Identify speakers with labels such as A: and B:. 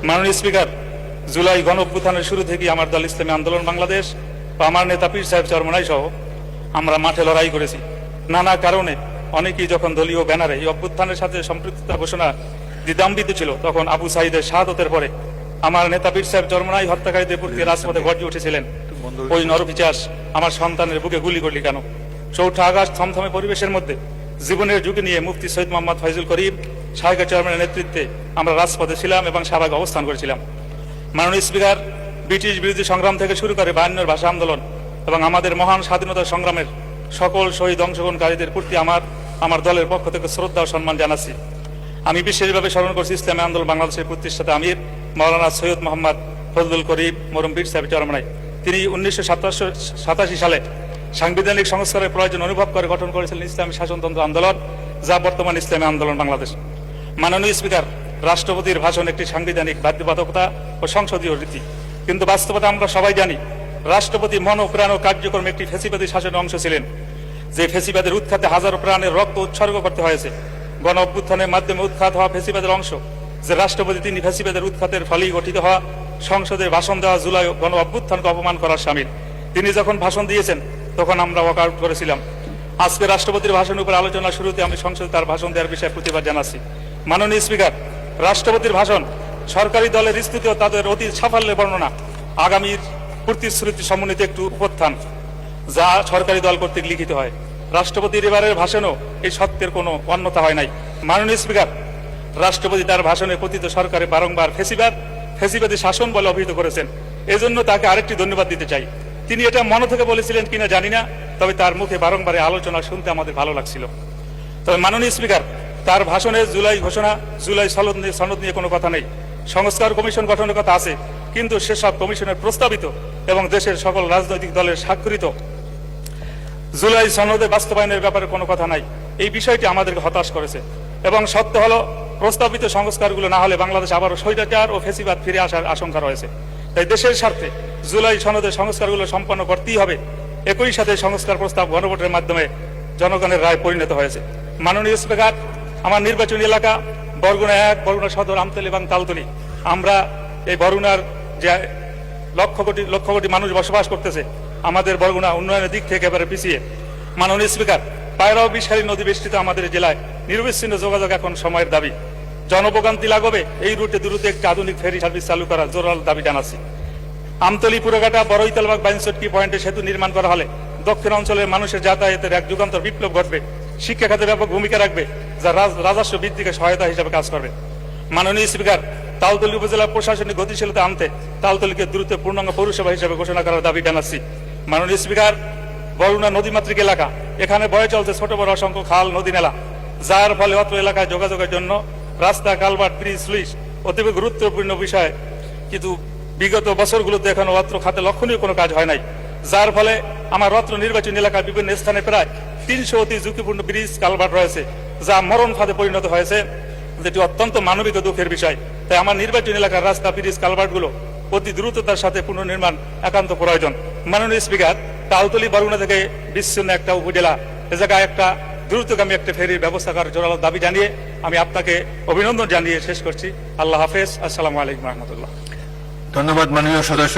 A: মাননীয় স্পিকার, জুলাই গণ অভ্যুত্থানের শুরু থেকে আমার দল ইসলামী আন্দোলন বাংলাদেশ বা আমার নেতা পীর সাহেব চরমনাই সহ আমরা মাঠে লড়াই করেছি। নানা কারণে অনেকেই যখন দলীয় ব্যানারে এই অভ্যুত্থানের সাথে সম্পৃক্ততা ঘোষণা দ্বিধান্বিত ছিল, তখন আবু সাঈদের শাহাদতের পরে আমার নেতা পীর সাহেব চরমনাই হত্যাকারীদের প্রতি রাজপথে গর্জে উঠেছিলেন, ওই নরপিচাস আমার সন্তানের বুকে গুলি করলি কেন। 4 আগস্ট থমথমে পরিবেশের মধ্যে জীবনের ঝুঁকি নিয়ে মুফতি সৈয়দ মোহাম্মদ ফয়জুল করিম শাহেখের চেয়ারম্যানের নেতৃত্বে আমরা রাজপথে ছিলাম এবং শাহবাগে অবস্থান করেছিলাম। মাননীয় স্পিকার, ব্রিটিশ বিরোধী সংগ্রাম থেকে শুরু করে 52 ভাষা আন্দোলন এবং আমাদের মহান স্বাধীনতা সংগ্রামের সকল শহীদ অংশগ্রহণকারীদের প্রতি আমার দলের পক্ষ থেকে শ্রদ্ধা ও সম্মান জানাচ্ছি। আমি বিশেষভাবে স্মরণ করছি ইসলামী আন্দোলন বাংলাদেশের প্রতিষ্ঠাতা আমির মাওলানা সৈয়দ মোহাম্মদ ফজলুল করিম মরহুম পীর সাহেব চরমনাই। তিনি 1987 সালে সাংবিধানিক সংস্কারের প্রয়োজন অনুভব করে গঠন করেছিলেন ইসলামী শাসনতন্ত্র আন্দোলন, যা বর্তমান ইসলামী আন্দোলন বাংলাদেশ। মাননীয় স্পিকার, রাষ্ট্রপতির ভাষণ একটি সাংবিধানিক বাধ্যবাধকতা ও সংসদীয় রীতি, কিন্তু বাস্তবতা আমরা সবাই জানি রাষ্ট্রপতি মন ও প্রাণ ও কার্যক্রমে একটি ফ্যাসিবাদী শাসনের অংশ ছিলেন, যে ফ্যাসিবাদের উৎখাতে হাজারো প্রাণের রক্ত উৎসর্গ করতে হয়েছে। গণ অভ্যুত্থানের মাধ্যমে উৎখাত হওয়া ফ্যাসিবাদের অংশ যে রাষ্ট্রপতি, তিনি ফ্যাসিবাদের উৎখাতের ফলেই গঠিত হওয়া সংসদের ভাষণ দেওয়া জুলাই গণ অভ্যুত্থানকে অপমান করার শামিল। তিনি যখন ভাষণ দিয়েছেন তখন আমরা ওয়াকআউট করেছিলাম। আজকে রাষ্ট্রপতির ভাষণের উপর আলোচনা শুরুতে আমি সংসদে তার ভাষণ দেওয়ার বিষয়ে প্রতিবাদ জানাচ্ছি। মাননীয় স্পিকার, রাষ্ট্রপতির ভাষণ সরকারি দলের স্থিতি ও তাদের অতীত সাফল্যের বর্ণনা, আগামীর প্রতিশ্রুতি সমন্বিত একটু উপত্থান, যা সরকারি দল কর্তৃক লিখিত হয়। রাষ্ট্রপতির এবারের ভাষণও এই সত্যের কোনো অন্যতা হয় নাই। মাননীয় স্পিকার, রাষ্ট্রপতি তার ভাষণে পতিত সরকারে বারংবার ফ্যাসিবাদী শাসন বলে অভিহিত করেছেন। এজন্য তাকে আরেকটি ধন্যবাদ দিতে চাই। তিনি এটা মন থেকে বলেছিলেন কিনা জানি না, তবে তার মুখে বারংবার আলোচনা শুনতে আমাদের ভালো লাগছিল। তবে মাননীয় স্পিকার, তার ভাষণে জুলাই ঘোষণা, জুলাই সনদ নিয়ে কোনো কথা নেই। সংস্কার কমিশন গঠনের কথা আছে, কিন্তু সেসব কমিশনের প্রস্তাবিত এবং দেশের সকল রাজনৈতিক দলের স্বাক্ষরিত জুলাই সনদের বাস্তবায়নের ব্যাপারে কোনো কথা নাই। এই বিষয়টি আমাদেরকে হতাশ করেছে এবং সত্য হলো প্রস্তাবিত সংস্কারগুলো না হলে বাংলাদেশ আবারও স্বৈরাচার ও ফ্যাসিবাদ ফিরে আসার আশঙ্কা রয়েছে। তাই দেশের স্বার্থে জুলাই সনদের সংস্কারগুলো সম্পন্ন করতেই হবে। একই সাথে সংস্কার প্রস্তাব গণভোটের মাধ্যমে জনগণের রায় পরিণত হয়েছে। মাননীয় স্পিকার, আমার নির্বাচনী এলাকা বরগুনা 1, বরগুনা সদর, আমতলী এবং তালতলী। আমরা এই বরগুনার যে লক্ষ কোটি মানুষ বসবাস করতেছে, আমাদের বরগুনা উন্নয়নের দিক থেকে এবারে পিছিয়ে। মাননীয় স্পিকার, পায়রাও বিষালী নদী বেষ্টিত আমাদের জেলায় নিরবিচ্ছিন্ন যোগাযোগ এখন সময়ের দাবি। জনভোগান্তি লাগবে, এই রুটে দ্রুত একটি আধুনিক ফেরি সার্ভিস চালু করার জোরাল দাবি জানাচ্ছি। আমতলী, পুরঘাটা, বড়ইতালবাগ, 62 পয়েন্টে সেতু নির্মাণ করা হলে দক্ষিণ অঞ্চলের মানুষের যাতায়াতের এক যুগান্তর বিপ্লব ঘটবে, শিক্ষা খাতে ব্যাপক ভূমিকা রাখবে, যা রাজস্ব বৃদ্ধিকে সহায়তা হিসেবে কাজ করবে। মাননীয় স্পিকার, তালতলী উপজেলা প্রশাসনিক গতিশীলতা আনতে তালতলীকে দ্রুত পূর্ণাঙ্গ পৌরসভা হিসেবে ঘোষণা করার দাবি জানাচ্ছি। মাননীয় স্পিকার, বরগুনা নদীমাতৃক এলাকা, এখানে বয়ে চলছে ছোট বড় অসংখ্য খাল, নদী, নালা, যার ফলে অত্র এলাকায় যোগাযোগের জন্য রাস্তা, কালভার্ট, ব্রিজ, স্লুইস অতীব গুরুত্বপূর্ণ বিষয়, কিন্তু বিগত বছরগুলোতে এখনো অত্র খাতে লক্ষণীয় কোনো কাজ হয় নাই, যার ফলে আমার অত্র নির্বাচনী এলাকার বিভিন্ন স্থানে প্রায় 300 অতি ঝুঁকিপূর্ণ ব্রিজ, কালভার্ট রয়েছে, যা মরণ ফাঁদে পরিণত হয়েছে, যেটি অত্যন্ত মানবিক ও দুঃখের বিষয়। তাই আমার নির্বাচনী এলাকার রাস্তা, ব্রিজ, কালভার্টগুলো অতি দ্রুততার সাথে পুনর্নির্মাণ একান্ত প্রয়োজন। মাননীয় স্পিকার, তালতলী বরগুনা থেকে বিচ্ছিন্ন একটা উপজেলা, এ জায়গায় একটা দ্রুতগামী একটা ফেরির ব্যবস্থা করার জোরালো দাবি জানিয়ে আমি আপনাকে অভিনন্দন জানিয়ে শেষ করছি। আল্লাহ হাফেজ। আসসালামু আলাইকুম রহমতুল্লাহ।
B: ধন্যবাদ মাননীয় সদস্য।